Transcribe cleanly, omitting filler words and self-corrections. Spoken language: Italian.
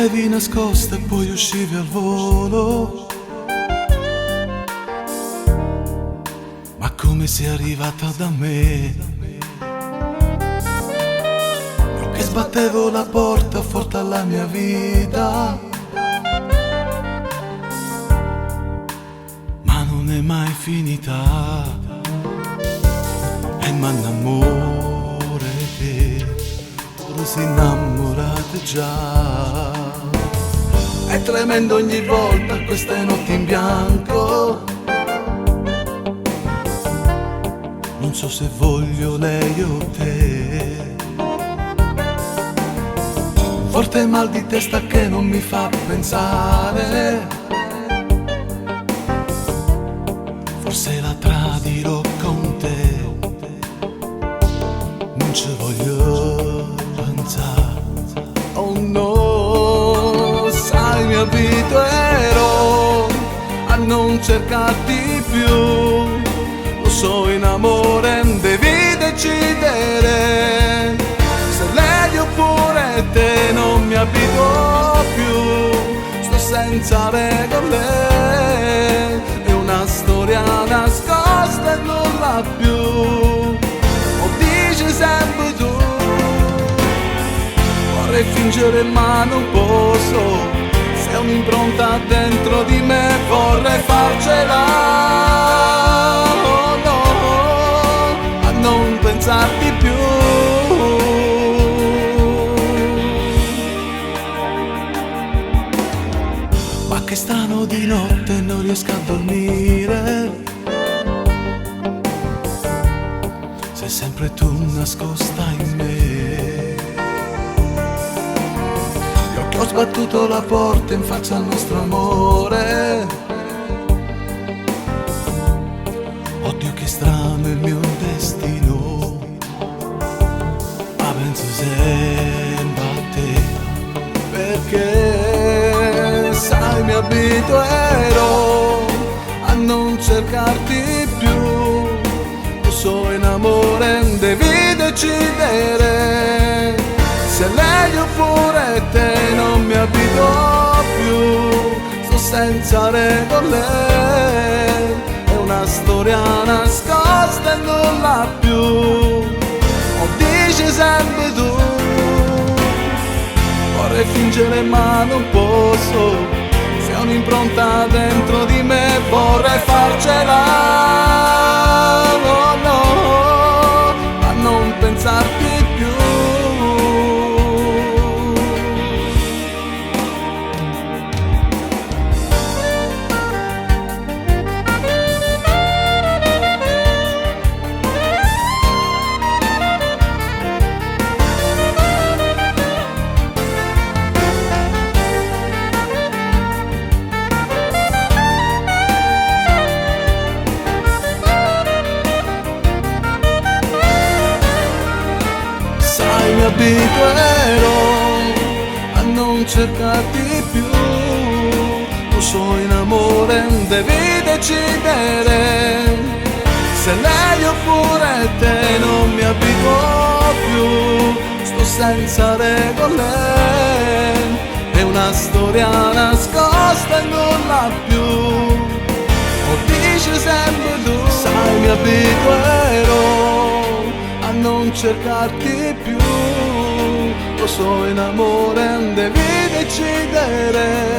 Vivevi nascosta e poi uscivi al volo. Ma come sei arrivata da me? Io che sbattevo la porta forte alla mia vita, ma non è mai finita. E m'annamore te, tu sei innamorata già. È tremendo ogni volta queste notti in bianco. Non so se voglio lei o te. Un forte mal di testa che non mi fa pensare. Forse la tradirò con te. Non ci voglio pensare. Oh no, sai mi abituerò a non cercarti più. Lo so, in amore devi decidere se lei oppure te. Non mi abituo più, sto senza regole. È una storia nascosta e non la più. O dici sempre tu, vorrei fingere ma non posso. Se un'impronta dentro di me vorrei farcela. Non pensarti più. Ma che strano, di notte non riesco a dormire. Sei sempre tu nascosta in me. Io che ho sbattuto la porta in faccia al nostro amore. Oddio che strano il mio destino, ma penso sempre a te. Perché sai mi abituerò a non cercarti più. Lo so, in amore devi decidere se lei oppure te. Non mi abituo più, sto senza regole. Una storia nascosta e non la più. O dici sempre tu, vorrei fingere ma non posso. Se ho un'impronta dentro di me vorrei farcela. Oh no, a non pensarti più. Mi abituerò a non cercarti più. Lo so, in amore devi decidere se lei oppure te. Non mi abituo più, sto senza regole. È una storia nascosta e non la più. O dici sempre tu, sai mi abituerò a non cercarti più. Lo so, in amore devi decidere